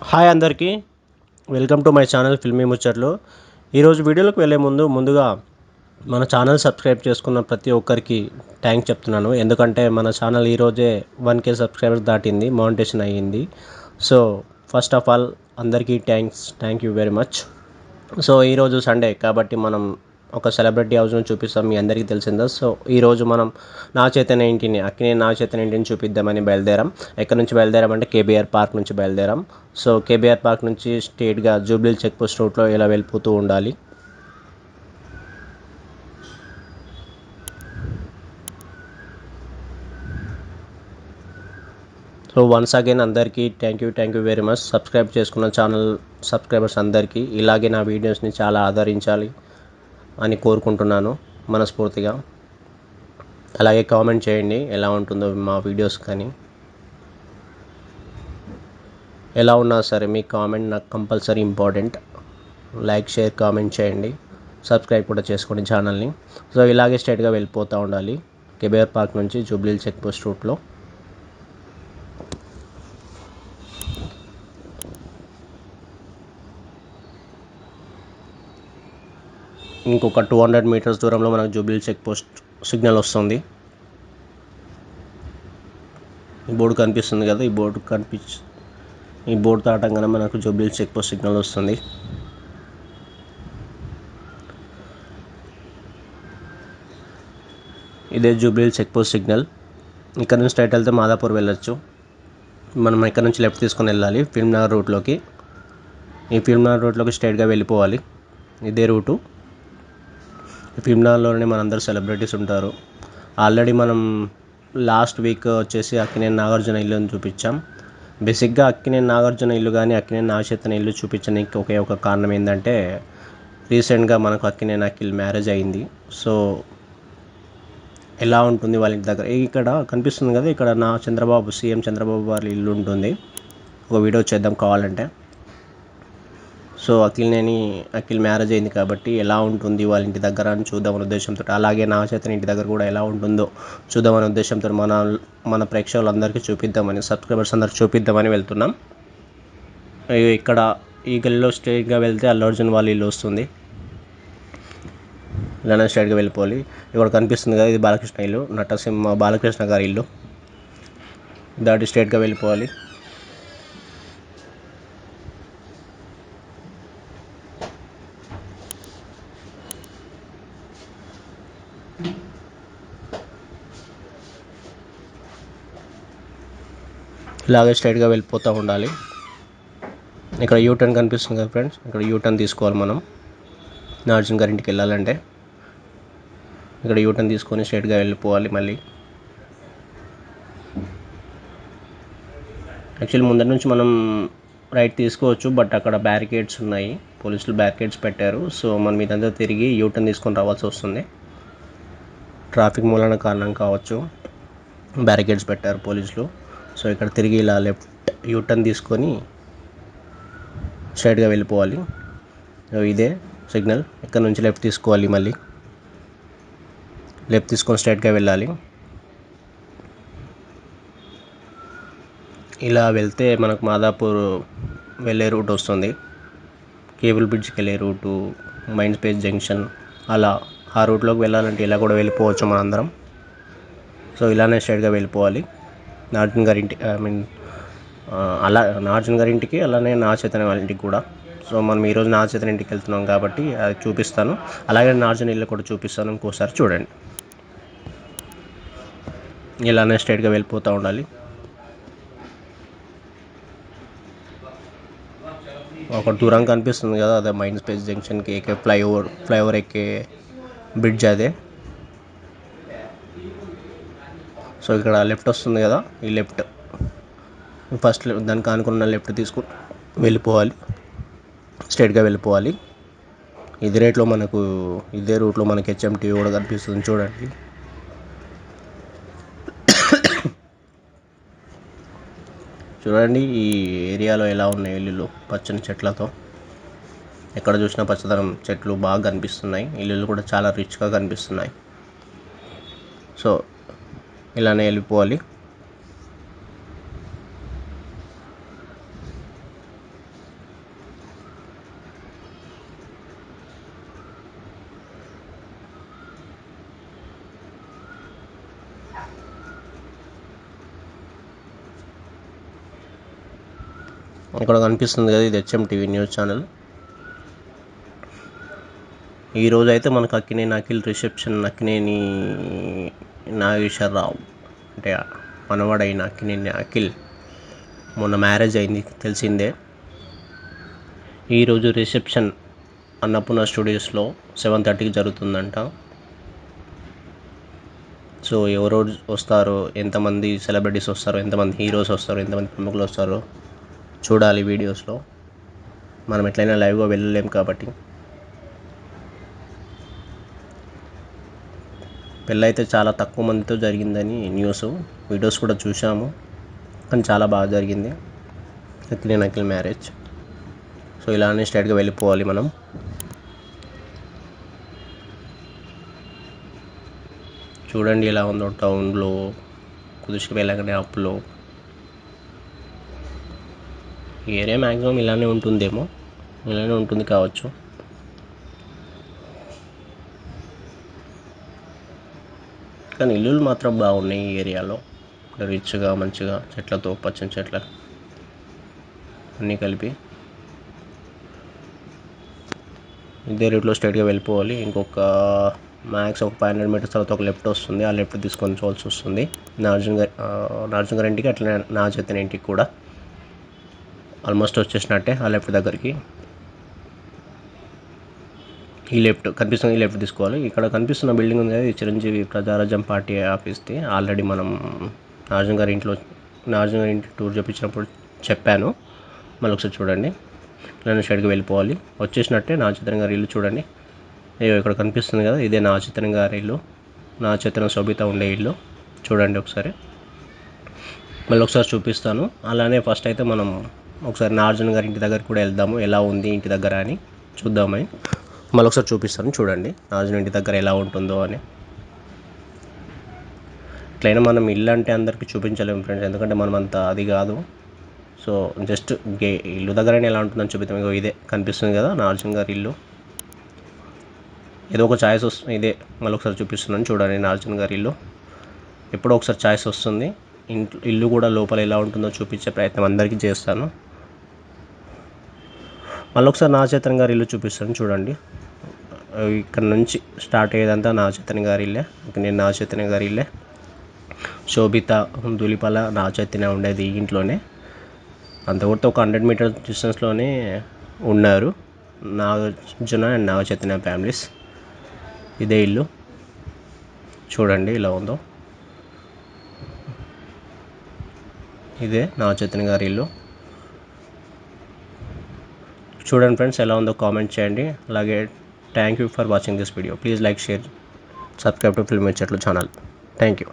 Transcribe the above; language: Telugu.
హాయ్ అందరికీ, welcome to my channel filmy ముచ్చట్లు. ఈరోజు వీడియోలోకి వెళ్ళే ముందుగా మన ఛానల్ సబ్స్క్రైబ్ చేసుకున్న ప్రతి ఒక్కరికి థ్యాంక్స్ చెప్తున్నాను. ఎందుకంటే మన ఛానల్ ఈరోజే 1K సబ్స్క్రైబర్స్ దాటింది, మానిటేషన్ అయ్యింది. సో ఫస్ట్ ఆఫ్ ఆల్ అందరికీ thank you very much. So ఈరోజు సండే కాబట్టి మనం ఒక సెలబ్రిటీ హౌస్ను చూపిస్తాం, మీ అందరికీ తెలిసిందా. సో ఈరోజు మనం అక్కినేని నాగ చైతన్య ఇంటిని చూపిద్దామని బయలుదేరాం. ఎక్కడి నుంచి బయలుదేరామంటే కేబీఆర్ పార్క్ నుంచి బయలుదేరాం. సో కేబీఆర్ పార్క్ నుంచి స్ట్రేట్గా జూబ్లీ చెక్ పోస్ట్ రూట్లో ఇలా వెళ్ళిపోతూ ఉండాలి. సో వన్స్ అగైన్ అందరికీ thank you very much. Subscribe చేసుకున్న ఛానల్ సబ్స్క్రైబర్స్ అందరికీ ఇలాగే నా వీడియోస్ని చాలా ఆదరించాలి అని కోరుకుంటున్నాను మనస్ఫూర్తిగా. అలాగే కామెంట్ చేయండి ఎలా ఉంటుందో మా వీడియోస్, కానీ ఎలా ఉన్నా సరే మీ కామెంట్ నాకు compulsory important. Like, share, comment చేయండి, సబ్స్క్రైబ్ కూడా చేసుకోండి ఛానల్ని. సో ఇలాగే స్ట్రైట్గా వెళ్ళిపోతూ ఉండాలి కేబీఆర్ పార్క్ నుంచి జూబ్లీ చెక్ పోస్ట్ రూట్లో. ఇంకొక 200 మీటర్స్ దూరంలో మనకు జూబ్లీ చెక్ పోస్ట్ సిగ్నల్ వస్తుంది. ఈ బోర్డు కనిపిస్తుంది కదా, ఈ బోర్డు దాటంగానే మనకు జూబ్లీ చెక్ పోస్ట్ సిగ్నల్ వస్తుంది. ఇదే జూబ్లీ చెక్ పోస్ట్ సిగ్నల్. ఇక్కడ నుంచి స్ట్రైట్ వెళ్తే మాదాపూర్ వెళ్ళొచ్చు. మనం ఇక్కడ నుంచి లెఫ్ట్ తీసుకొని వెళ్ళాలి ఫిల్మ్నగర్ రూట్లోకి. ఈ ఫిల్మ్నగర్ రూట్లోకి స్ట్రైట్గా వెళ్ళిపోవాలి. ఇదే రూటు. ఫిల్మ్నగర్లోనే మనందరూ సెలబ్రిటీస్ ఉంటారు. ఆల్రెడీ మనం లాస్ట్ వీక్ వచ్చేసి అక్కినేని నాగార్జున ఇల్లుని చూపించాం. బేసిక్గా అక్కినేని నాగార్జున ఇల్లు కానీ అక్కినేని నాగ చైతన్య ఇల్లు చూపించడానికి ఒకే ఒక కారణం ఏంటంటే, రీసెంట్గా మనకు అక్కిల్ మ్యారేజ్ అయింది. సో ఎలా ఉంటుంది వాళ్ళ ఇంటి దగ్గర, ఇక్కడ కనిపిస్తుంది కదా, ఇక్కడ సీఎం చంద్రబాబు వారి ఇల్లు ఉంటుంది. ఒక వీడియో చేద్దాం కావాలంటే. సో అఖిల్ మ్యారేజ్ అయింది కాబట్టి ఎలా ఉంటుంది వాళ్ళ ఇంటి దగ్గర అని చూద్దామనే ఉద్దేశంతో, అలాగే నాగ చైతన్య ఇంటి దగ్గర కూడా ఎలా ఉంటుందో చూద్దామనే ఉద్దేశంతో మన ప్రేక్షకులందరికీ చూపిద్దామని, సబ్స్క్రైబర్స్ అందరికి చూపిద్దామని వెళ్తున్నాం. ఇక్కడ ఈ గల్లీలో స్ట్రైట్గా వెళ్తే అల్లు అర్జున్ వాళ్ళ ఇల్లు వస్తుంది. ఇలానే స్ట్రైట్గా వెళ్ళిపోవాలి. ఇక్కడ కనిపిస్తుంది కదా, ఇది బాలకృష్ణ ఇల్లు, నటసింహ బాలకృష్ణ గారి ఇల్లు. దాటి స్ట్రైట్గా వెళ్ళిపోవాలి. ఇలాగే స్ట్రైట్గా వెళ్ళిపోతూ ఉండాలి. ఇక్కడ యూటర్న్ కనిపిస్తుంది కదా ఫ్రెండ్స్, ఇక్కడ యూటర్న్ తీసుకోవాలి మనం నాగార్జున గారి ఇంటికి వెళ్ళాలంటే. ఇక్కడ యూటర్న్ తీసుకొని స్ట్రైట్గా వెళ్ళిపోవాలి. మళ్ళీ యాక్చువల్లీ ముందర నుంచి మనం రైట్ తీసుకోవచ్చు, బట్ అక్కడ బ్యారికేడ్స్ ఉన్నాయి, పోలీసులు బ్యారికేడ్స్ పెట్టారు. సో మనం ఇదంతా తిరిగి యూటర్న్ తీసుకొని రావాల్సి వస్తుంది. ట్రాఫిక్ మూలన కారణం కావచ్చు, బ్యారికేడ్స్ పెట్టారు పోలీసులు. సో ఇక్కడ తిరిగి ఇలా లెఫ్ట్ యూటర్న్ తీసుకొని స్ట్రైట్గా వెళ్ళిపోవాలి. ఇదే సిగ్నల్. ఇక్కడ నుంచి లెఫ్ట్ తీసుకోవాలి, మళ్ళీ లెఫ్ట్ తీసుకొని స్ట్రైట్గా వెళ్ళాలి. ఇలా వెళ్తే మనకు మాదాపూర్ వెళ్ళే రూట్ వస్తుంది, కేబుల్ బ్రిడ్జ్కి వెళ్ళే రూటు, మైండ్ స్పేస్ జంక్షన్. అలా ఆ రూట్లోకి వెళ్ళాలంటే ఇలా కూడా వెళ్ళిపోవచ్చు మనందరం. సో ఇలానే స్ట్రైట్గా వెళ్ళిపోవాలి నాగార్జున గారి ఇంటి, నాగార్జున గారి ఇంటికి, అలానే నాగ చైతన్య వాళ్ళ ఇంటికి కూడా. సో మనం ఈరోజు నాగ చైతన్య ఇంటికి వెళ్తున్నాం కాబట్టి అది చూపిస్తాను, అలాగే నాగార్జున ఇల్లు కూడా చూపిస్తాను. ఇంకోసారి చూడండి. ఇలానే స్ట్రైట్గా వెళ్ళిపోతూ ఉండాలి. ఒక దూరం కనిపిస్తుంది కదా, అదే మైండ్ స్పేస్ జంక్షన్కి ఎక్కే ఫ్లైఓవర్ ఎక్కే బ్రిడ్జ్ అదే. సో ఇక్కడ లెఫ్ట్ వస్తుంది కదా, ఈ లెఫ్ట్ ఫస్ట్ దానికి అనుకున్న లెఫ్ట్ తీసుకుని వెళ్ళిపోవాలి, స్ట్రైట్గా వెళ్ళిపోవాలి. ఇదే రూట్లో మనకి హెచ్ఎంటీ కూడా కనిపిస్తుంది చూడండి. చూడండి ఈ ఏరియాలో ఎలా ఉన్నాయి ఇల్లులు, పచ్చని చెట్లతో. ఎక్కడ చూసినా పచ్చదనం, చెట్లు బాగా కనిపిస్తున్నాయి. ఇల్లులు కూడా చాలా రిచ్గా కనిపిస్తున్నాయి. సో ఇలానే వెళ్ళిపోవాలి. ఇక్కడ కనిపిస్తుంది కదా, ఇది HMTV న్యూస్ ఛానల్. ఈరోజు అయితే మనకు అక్కినేని అఖిల్ రిసెప్షన్. అక్కినేని నాగేశ్వరరావు అంటే మనవాడైన అక్కినేని అఖిల్ మొన్న మ్యారేజ్ అయింది తెలిసిందే. ఈరోజు రిసెప్షన్ అన్నపూర్ణ స్టూడియోస్లో 7:30కి జరుగుతుందంట. సో ఎవరో వస్తారో, ఎంతమంది సెలబ్రిటీస్ వస్తారో, ఎంతమంది హీరోస్ వస్తారో, ఎంతమంది ప్రముఖులు వస్తారో చూడాలి వీడియోస్లో. మనం ఎట్లయినా లైవ్గా వెళ్ళలేం కాబట్టి. పెళ్ళైతే చాలా తక్కువ మందితో జరిగిందని న్యూస్, వీడియోస్ కూడా చూసాము, కానీ చాలా బాగా జరిగింది అక్కినేని అఖిల్ మ్యారేజ్. సో ఇలానే స్ట్రైట్గా వెళ్ళిపోవాలి మనం. చూడండి ఎలా ఉందో టౌన్లో, కుదుసుకు వెళ్ళగానే అప్లో. ఈ ఏరియా మ్యాక్సిమం ఇలానే ఉంటుందేమో, ఇలానే ఉంటుంది కావచ్చు. కానీ ఇల్లులు మాత్రం బాగున్నాయి ఈ ఏరియాలో, రిచ్గా మంచిగా చెట్లతో, పచ్చని చెట్ల అన్నీ కలిపి. ఇదే రూట్లో స్ట్రైట్గా వెళ్ళిపోవాలి. ఇంకొక మ్యాక్స్ ఒక 500 మీటర్స్ తర్వాత ఒక లెఫ్ట్ వస్తుంది. ఆ లెఫ్ట్ తీసుకొని చూడాల్సి వస్తుంది నాగార్జున గారి ఇంటికి, అట్లనే నాగ చైతన్య ఇంటికి కూడా. ఆల్మోస్ట్ వచ్చేసినట్టే ఆ లెఫ్ట్ దగ్గరికి. ఈ లెఫ్ట్ కనిపిస్తుంది, ఈ లెఫ్ట్ తీసుకోవాలి. ఇక్కడ కనిపిస్తున్న బిల్డింగ్ ఉంది కదా, చిరంజీవి ప్రజారాజ్యం పార్టీ ఆఫీస్ది. ఆల్రెడీ మనం నాగార్జున గారి ఇంటి టూర్ చూపించినప్పుడు చెప్పాను. మళ్ళీ ఒకసారి చూడండి. నేను స్ట్రైట్గా వెళ్ళిపోవాలి. వచ్చేసినట్టే నాగ చైతన్య గారి ఇల్లు చూడండి. ఇక్కడ కనిపిస్తుంది కదా, ఇదే నాగ చైతన్య గారి ఇల్లు. నాగ చైతన్య శోభిత ఉండే ఇల్లు చూడండి ఒకసారి. మళ్ళీ ఒకసారి చూపిస్తాను. అలానే ఫస్ట్ అయితే మనం ఒకసారి నాగార్జున గారి ఇంటి దగ్గర కూడా వెళ్దాము, ఎలా ఉంది ఇంటి దగ్గర అని చూద్దామని. మళ్ళీ ఒకసారి చూపిస్తాను చూడండి నాగార్జున ఇంటి దగ్గర ఎలా ఉంటుందో అని. ఇట్లయినా మనం ఇల్లు అంటే అందరికీ చూపించలేము ఫ్రెండ్స్, ఎందుకంటే మనం అంత అది కాదు. సో జస్ట్ ఇల్లు దగ్గరనే ఎలా ఉంటుందని చూపిస్తాం. ఇదే కనిపిస్తుంది కదా నాగార్జున గారి ఇల్లు. ఏదో ఒక ఛాయిస్ వస్తుంది. ఇదే మళ్ళీ ఒకసారి చూపిస్తున్నాను చూడండి నాగార్జున గారి ఇల్లు. ఎప్పుడో ఒకసారి ఛాయిస్ వస్తుంది. ఇల్లు కూడా లోపల ఎలా ఉంటుందో చూపించే ప్రయత్నం అందరికీ చేస్తాను. మళ్ళీ ఒకసారి నాగ చైతన్య గారి ఇల్లు చూపిస్తాను చూడండి. ఇక్కడ నుంచి స్టార్ట్ అయ్యేదంతా నాగ చైతన్య గారి ఇల్లే. నేను నాగ చైతన్య గారి ఇల్లే. శోభిత, దులిపాల, నాగ చైతన్య ఉండేది ఈ ఇంట్లోనే. అంతవరకు ఒక 100 మీటర్స్ డిస్టెన్స్లోనే ఉన్నారు నాగార్జున అండ్ నాగ చైతన్య ఫ్యామిలీస్. ఇదే ఇల్లు చూడండి ఎలా ఉందో. ఇదే నాగ చైతన్య గారి ఇల్లు. చూడండి ఫ్రెండ్స్ ఎలా ఉందో కామెంట్ చేయండి. అలాగే thank you for watching this video. Please like, share, subscribe to filmy ముచ్చట్లు ఛానల్. Thank you.